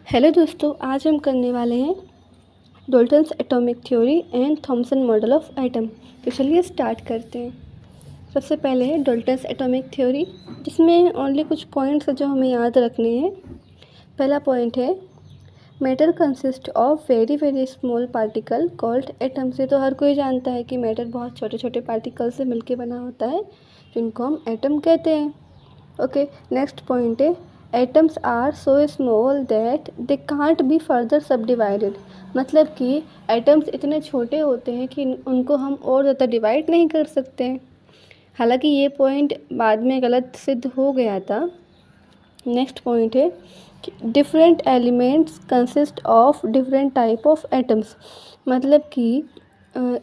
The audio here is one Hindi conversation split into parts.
हेलो दोस्तों, आज हम करने वाले हैं Dalton's atomic theory and Thomson model of atom. तो चलिए स्टार्ट करते हैं। सबसे पहले है डाल्टन्स एटॉमिक थ्योरी, जिसमें ओनली कुछ पॉइंट्स जो हमें याद रखने हैं। पहला पॉइंट है matter consist of very very small particle called atom. से तो हर कोई जानता है कि मैटर बहुत छोटे छोटे पार्टिकल से मिलकर बना होता है, जिनको हम एटम कहते हैं। ओके, नेक्स्ट पॉइंट है atoms are so small that they can't be further subdivided. मतलब कि एटम्स इतने छोटे होते हैं कि उनको हम और ज़्यादा डिवाइड नहीं कर सकते हैं। हालांकि ये पॉइंट बाद में गलत सिद्ध हो गया था। नेक्स्ट पॉइंट है different elements consist of different type of atoms. मतलब कि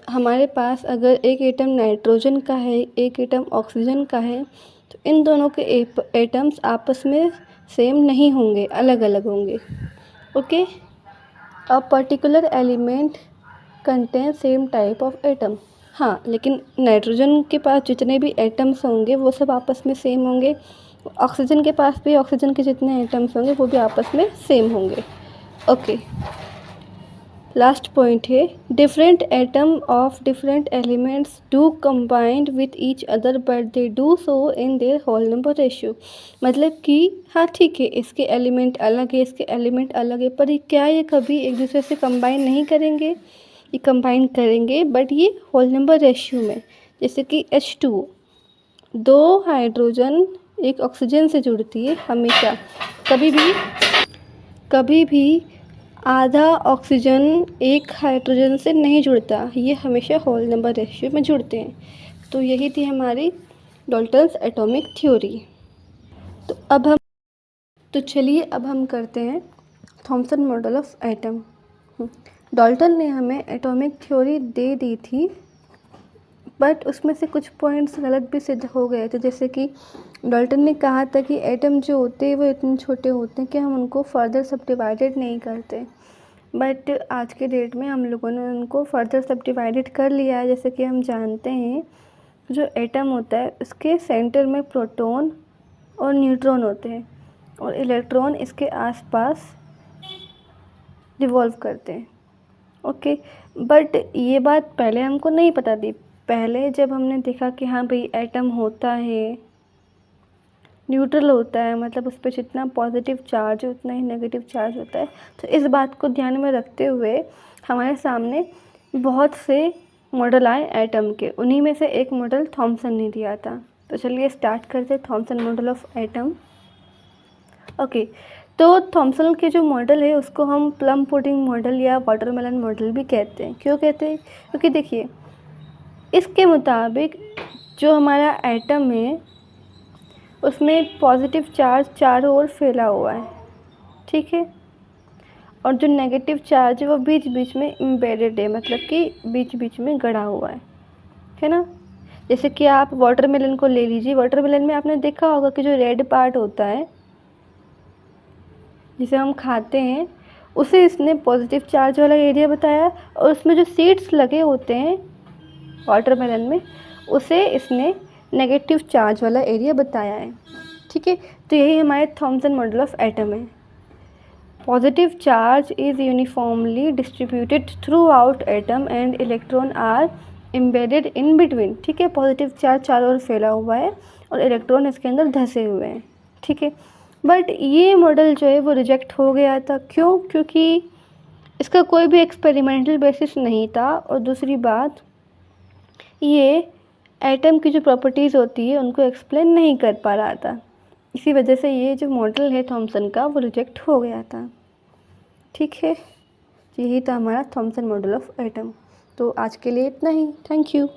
हमारे पास अगर एक एटम नाइट्रोजन का है, एक एटम ऑक्सीजन का है, तो इन दोनों के एटम्स आपस में सेम नहीं होंगे, अलग अलग होंगे। Okay, a particular element contain same type of atom. हाँ, लेकिन नाइट्रोजन के पास जितने भी एटम्स होंगे वो सब आपस में सेम होंगे। ऑक्सीजन के पास भी ऑक्सीजन के जितने एटम्स होंगे वो भी आपस में सेम होंगे। ओके, लास्ट पॉइंट है different atom of different elements do combined with each other but they do so in their whole number ratio. मतलब कि हाँ ठीक है, इसके एलिमेंट अलग है, इसके एलिमेंट अलग है, पर क्या ये कभी एक दूसरे से कंबाइन नहीं करेंगे? ये कंबाइन करेंगे, बट ये होल नंबर रेशियो में। जैसे कि H2, 2 हाइड्रोजन एक ऑक्सीजन से जुड़ती है हमेशा। कभी भी आधा ऑक्सीजन एक हाइड्रोजन से नहीं जुड़ता, ये हमेशा होल नंबर रेशियो में जुड़ते हैं। तो यही थी हमारी डाल्टन्स एटॉमिक थ्योरी। तो चलिए अब हम करते हैं Thompson model of atom. Dalton ने हमें एटॉमिक थ्योरी दे दी थी, बट उसमें से कुछ पॉइंट्स गलत भी सिद्ध हो गए थे। जैसे कि डाल्टन ने कहा था कि एटम जो होते हैं वो इतने छोटे होते हैं कि हम उनको फर्दर सब डिवाइडेड नहीं करते, बट आज के डेट में हम लोगों ने उनको फर्दर सब डिवाइडेड कर लिया है। जैसे कि हम जानते हैं जो एटम होता है उसके सेंटर में प्रोटॉन और न्यूट्रॉन होते हैं, और इलेक्ट्रॉन इसके आसपास रिवॉल्व करते हैं। ओके, बट ये बात पहले हमको नहीं पता थी। पहले जब हमने देखा कि हाँ भाई एटम होता है, न्यूट्रल होता है, मतलब उस पर जितना पॉजिटिव चार्ज है उतना ही नेगेटिव चार्ज होता है, तो इस बात को ध्यान में रखते हुए हमारे सामने बहुत से मॉडल आए एटम के। उन्हीं में से एक मॉडल थॉमसन ने दिया था। तो चलिए स्टार्ट करते हैं Thompson model of atom. Okay, तो थॉमसन के जो मॉडल है उसको हम प्लम पुडिंग मॉडल या वाटरमेलन मॉडल भी कहते हैं। क्यों कहते हैं? क्योंकि देखिए, इसके मुताबिक जो हमारा एटम है उसमें पॉजिटिव चार्ज चारों ओर फैला हुआ है, ठीक है, और जो नेगेटिव चार्ज है वो बीच बीच में एम्बेडेड है, मतलब कि बीच बीच में गड़ा हुआ है ना। जैसे कि आप वाटरमेलन को ले लीजिए। वाटरमेलन में आपने देखा होगा कि जो रेड पार्ट होता है जिसे हम खाते हैं, उसे इसने पॉजिटिव चार्ज वाला एरिया बताया, और उसमें जो सीड्स लगे होते हैं वाटरमेलन में उसे इसने नेगेटिव चार्ज वाला एरिया बताया है, ठीक है। तो यही हमारे थॉमसन मॉडल ऑफ एटम है। Positive charge is uniformly distributed throughout atom and electron are embedded in between, ठीक है। पॉजिटिव चार्ज चारों ओर फैला हुआ है और इलेक्ट्रॉन इसके अंदर धंसे हुए हैं, ठीक है। बट ये मॉडल जो है वो रिजेक्ट हो गया था। क्यों? क्योंकि इसका कोई भी एक्सपेरिमेंटल बेसिस नहीं था, और दूसरी बात ये एटम की जो प्रॉपर्टीज़ होती है उनको एक्सप्लेन नहीं कर पा रहा था। इसी वजह से ये जो मॉडल है थॉमसन का वो रिजेक्ट हो गया था, ठीक है। यही था हमारा थॉमसन मॉडल ऑफ एटम। तो आज के लिए इतना ही। Thank you.